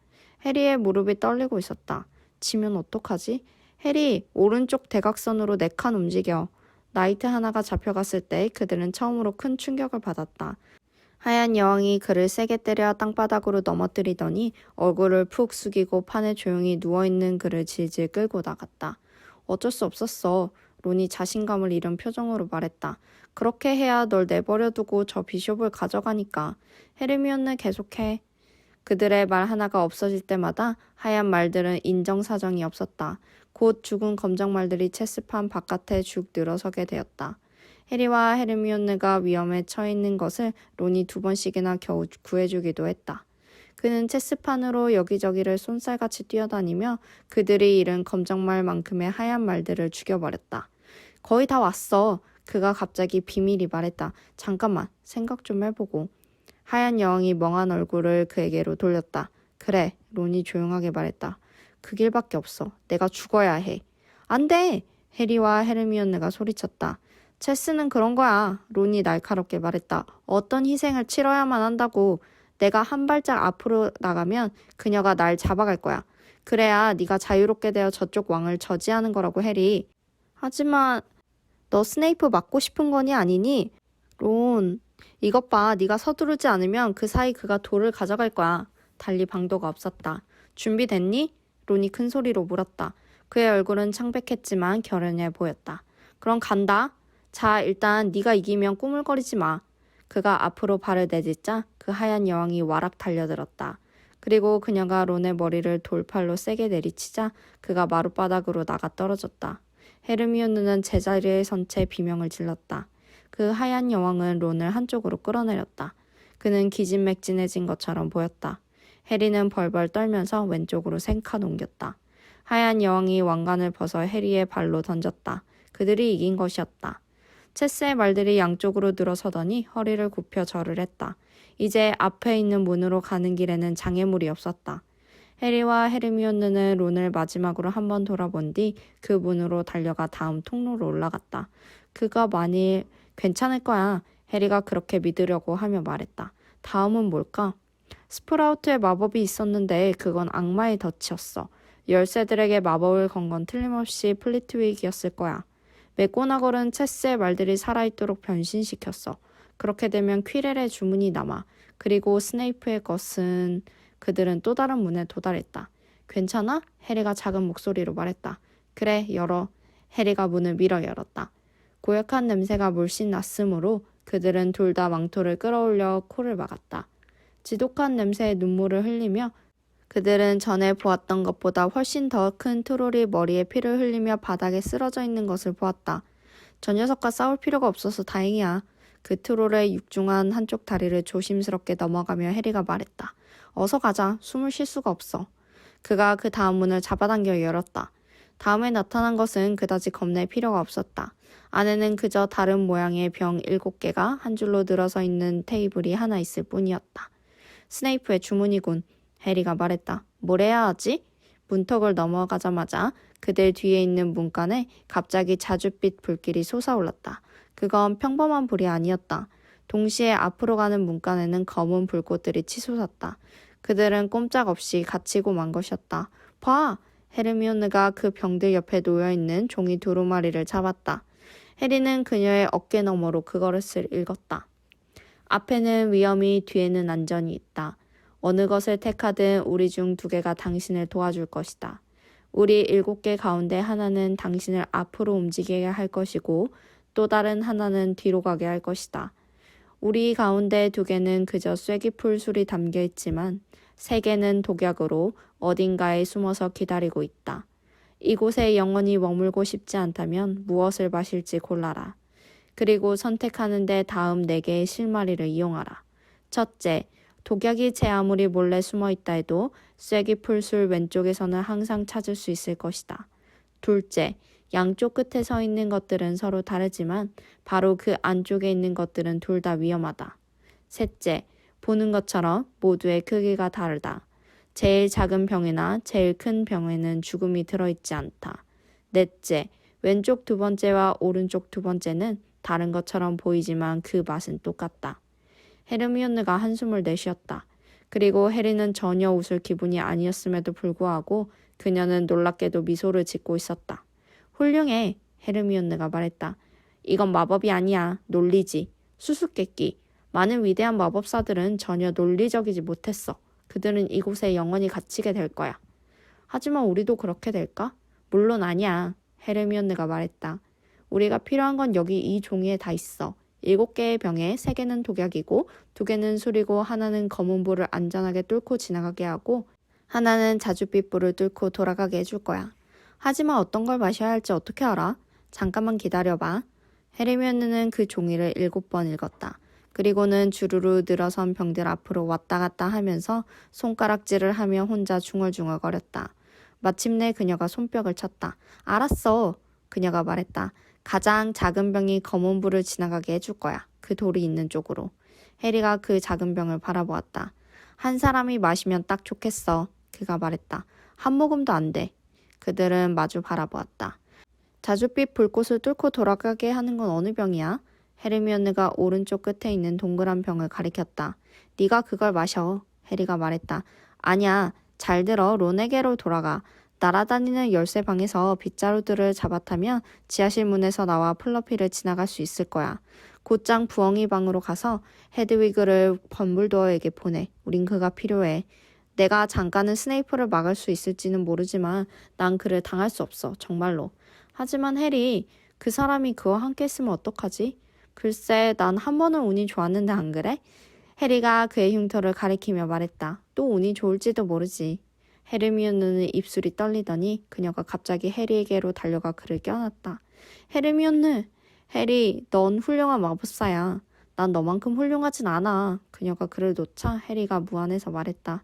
해리의 무릎이 떨리고 있었다. 지면 어떡하지? 해리, 오른쪽 대각선으로 4칸 움직여. 나이트 하나가 잡혀갔을 때 그들은 처음으로 큰 충격을 받았다. 하얀 여왕이 그를 세게 때려 땅바닥으로 넘어뜨리더니 얼굴을 푹 숙이고 판에 조용히 누워있는 그를 질질 끌고 나갔다. 어쩔 수 없었어. 론이 자신감을 잃은 표정으로 말했다. 그렇게 해야 널 내버려두고 저 비숍을 가져가니까. 헤르미온느 계속해. 그들의 말 하나가 없어질 때마다 하얀 말들은 인정사정이 없었다. 곧 죽은 검정 말들이 체스판 바깥에 죽 늘어서게 되었다. 해리와 헤르미온느가 위험에 처해 있는 것을 론이 2번씩이나 겨우 구해주기도 했다. 그는 체스판으로 여기저기를 쏜살같이 뛰어다니며 그들이 잃은 검정말만큼의 하얀 말들을 죽여버렸다. 거의 다 왔어. 그가 갑자기 비밀이 말했다. 잠깐만, 생각 좀 해보고. 하얀 여왕이 멍한 얼굴을 그에게로 돌렸다. 그래, 론이 조용하게 말했다. 그 길밖에 없어. 내가 죽어야 해. 안 돼! 해리와 헤르미온느가 소리쳤다. 체스는 그런 거야. 론이 날카롭게 말했다. 어떤 희생을 치러야만 한다고. 내가 한 발짝 앞으로 나가면 그녀가 날 잡아갈 거야. 그래야 네가 자유롭게 되어 저쪽 왕을 저지하는 거라고 해리. 하지만 너 스네이프 맞고 싶은 거니 아니니? 론, 이것 봐. 네가 서두르지 않으면 그 사이 그가 돌을 가져갈 거야. 달리 방도가 없었다. 준비됐니? 론이 큰 소리로 물었다. 그의 얼굴은 창백했지만 결연해 보였다. 그럼 간다. 자, 일단 네가 이기면 꾸물거리지 마. 그가 앞으로 발을 내딛자 그 하얀 여왕이 와락 달려들었다. 그리고 그녀가 론의 머리를 돌팔로 세게 내리치자 그가 마룻바닥으로 나가 떨어졌다. 헤르미온느는 제자리에 선 채 비명을 질렀다. 그 하얀 여왕은 론을 한쪽으로 끌어내렸다. 그는 기진맥진해진 것처럼 보였다. 해리는 벌벌 떨면서 왼쪽으로 3칸 옮겼다. 하얀 여왕이 왕관을 벗어 해리의 발로 던졌다. 그들이 이긴 것이었다. 체스의 말들이 양쪽으로 늘어서더니 허리를 굽혀 절을 했다. 이제 앞에 있는 문으로 가는 길에는 장애물이 없었다. 해리와 헤르미온느는 론을 마지막으로 한번 돌아본 뒤 그 문으로 달려가 다음 통로로 올라갔다. 그가 만일 괜찮을 거야. 해리가 그렇게 믿으려고 하며 말했다. 다음은 뭘까? 스프라우트의 마법이 있었는데 그건 악마의 덫이었어. 열쇠들에게 마법을 건 건 틀림없이 플리트윅이었을 거야. 맥고나걸은 체스의 말들이 살아있도록 변신시켰어. 그렇게 되면 퀴렐의 주문이 남아. 그리고 스네이프의 것은 그들은 또 다른 문에 도달했다. 괜찮아? 해리가 작은 목소리로 말했다. 그래, 열어. 해리가 문을 밀어 열었다. 고약한 냄새가 물씬 났으므로 그들은 둘 다 망토를 끌어올려 코를 막았다. 지독한 냄새에 눈물을 흘리며 그들은 전에 보았던 것보다 훨씬 더 큰 트롤이 머리에 피를 흘리며 바닥에 쓰러져 있는 것을 보았다. 저 녀석과 싸울 필요가 없어서 다행이야. 그 트롤의 육중한 한쪽 다리를 조심스럽게 넘어가며 해리가 말했다. 어서 가자. 숨을 쉴 수가 없어. 그가 그 다음 문을 잡아당겨 열었다. 다음에 나타난 것은 그다지 겁낼 필요가 없었다. 안에는 그저 다른 모양의 병 7개가 한 줄로 늘어서 있는 테이블이 하나 있을 뿐이었다. 스네이프의 주문이군. 해리가 말했다. 뭘 해야 하지? 문턱을 넘어가자마자 그들 뒤에 있는 문간에 갑자기 자줏빛 불길이 솟아올랐다. 그건 평범한 불이 아니었다. 동시에 앞으로 가는 문간에는 검은 불꽃들이 치솟았다. 그들은 꼼짝없이 갇히고 만 것이었다. 봐! 헤르미온느가 그 병들 옆에 놓여있는 종이 두루마리를 잡았다. 해리는 그녀의 어깨 너머로 그것을 읽었다. 앞에는 위험이, 뒤에는 안전이 있다. 어느 것을 택하든 우리 중 2개가 당신을 도와줄 것이다. 우리 7개 가운데 하나는 당신을 앞으로 움직이게 할 것이고 또 다른 하나는 뒤로 가게 할 것이다. 우리 가운데 2개는 그저 쐐기풀 술이 담겨 있지만 3개는 독약으로 어딘가에 숨어서 기다리고 있다. 이곳에 영원히 머물고 싶지 않다면 무엇을 마실지 골라라. 그리고 선택하는데 다음 4개의 실마리를 이용하라. 첫째, 독약이 제 아무리 몰래 숨어 있다 해도 쐐기풀술 왼쪽에서는 항상 찾을 수 있을 것이다. 둘째, 양쪽 끝에 서 있는 것들은 서로 다르지만 바로 그 안쪽에 있는 것들은 둘 다 위험하다. 셋째, 보는 것처럼 모두의 크기가 다르다. 제일 작은 병이나 제일 큰 병에는 죽음이 들어있지 않다. 넷째, 왼쪽 2번째와 오른쪽 2번째는 다른 것처럼 보이지만 그 맛은 똑같다. 헤르미온느가 한숨을 내쉬었다. 그리고 해리는 전혀 웃을 기분이 아니었음에도 불구하고 그녀는 놀랍게도 미소를 짓고 있었다. 훌륭해, 헤르미온느가 말했다. 이건 마법이 아니야, 논리지. 수수께끼. 많은 위대한 마법사들은 전혀 논리적이지 못했어. 그들은 이곳에 영원히 갇히게 될 거야. 하지만 우리도 그렇게 될까? 물론 아니야, 헤르미온느가 말했다. 우리가 필요한 건 여기 이 종이에 다 있어. 7개의 병에 3개는 독약이고 2개는 술이고 하나는 검은 불을 안전하게 뚫고 지나가게 하고 하나는 자줏빛 불을 뚫고 돌아가게 해줄 거야. 하지만 어떤 걸 마셔야 할지 어떻게 알아? 잠깐만 기다려봐. 헤르미온느는 그 종이를 7번 읽었다. 그리고는 주르르 늘어선 병들 앞으로 왔다 갔다 하면서 손가락질을 하며 혼자 중얼중얼거렸다. 마침내 그녀가 손뼉을 쳤다. 알았어. 그녀가 말했다. 가장 작은 병이 검은 불을 지나가게 해줄 거야. 그 돌이 있는 쪽으로. 해리가 그 작은 병을 바라보았다. 한 사람이 마시면 딱 좋겠어. 그가 말했다. 한 모금도 안 돼. 그들은 마주 바라보았다. 자줏빛 불꽃을 뚫고 돌아가게 하는 건 어느 병이야? 헤르미온느가 오른쪽 끝에 있는 동그란 병을 가리켰다. 네가 그걸 마셔. 해리가 말했다. 아니야. 잘 들어. 론에게로 돌아가. 날아다니는 열쇠방에서 빗자루들을 잡아타면 지하실 문에서 나와 플러피를 지나갈 수 있을 거야. 곧장 부엉이 방으로 가서 헤드위그를 덤블도어에게 보내. 우린 그가 필요해. 내가 잠깐은 스네이프를 막을 수 있을지는 모르지만 난 그를 당할 수 없어. 정말로. 하지만 해리, 그 사람이 그와 함께 있으면 어떡하지? 글쎄, 난 한 번은 운이 좋았는데 안 그래? 해리가 그의 흉터를 가리키며 말했다. 또 운이 좋을지도 모르지. 헤르미온느는 입술이 떨리더니 그녀가 갑자기 해리에게로 달려가 그를 껴안았다. 헤르미온느! 해리, 넌 훌륭한 마법사야. 난 너만큼 훌륭하진 않아. 그녀가 그를 놓자 해리가 무안해서 말했다.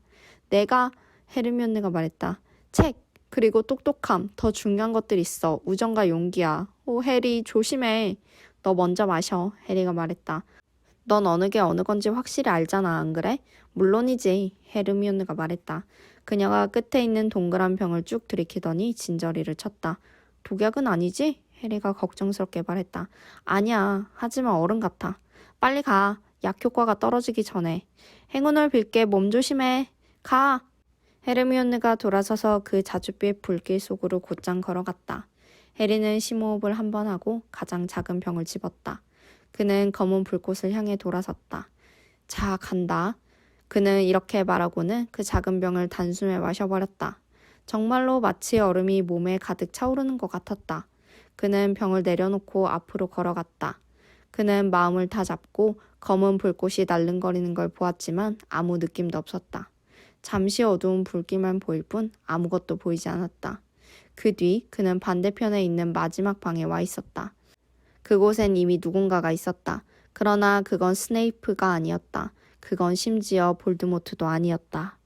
내가, 헤르미온느가 말했다. 책! 그리고 똑똑함, 더 중요한 것들 있어. 우정과 용기야. 오, 해리, 조심해. 너 먼저 마셔. 해리가 말했다. 넌 어느 게 어느 건지 확실히 알잖아, 안 그래? 물론이지. 헤르미온느가 말했다. 그녀가 끝에 있는 동그란 병을 쭉 들이키더니 진저리를 쳤다. 독약은 아니지? 해리가 걱정스럽게 말했다. 아니야. 하지만 어른 같아. 빨리 가. 약 효과가 떨어지기 전에. 행운을 빌게. 몸 조심해. 가. 헤르미온느가 돌아서서 그 자줏빛 불길 속으로 곧장 걸어갔다. 해리는 심호흡을 한 번 하고 가장 작은 병을 집었다. 그는 검은 불꽃을 향해 돌아섰다. 자, 간다. 그는 이렇게 말하고는 그 작은 병을 단숨에 마셔버렸다. 정말로 마치 얼음이 몸에 가득 차오르는 것 같았다. 그는 병을 내려놓고 앞으로 걸어갔다. 그는 마음을 다잡고 검은 불꽃이 날름거리는 걸 보았지만 아무 느낌도 없었다. 잠시 어두운 불길만 보일 뿐 아무것도 보이지 않았다. 그 뒤 그는 반대편에 있는 마지막 방에 와 있었다. 그곳엔 이미 누군가가 있었다. 그러나 그건 스네이프가 아니었다. 그건 심지어 볼드모트도 아니었다.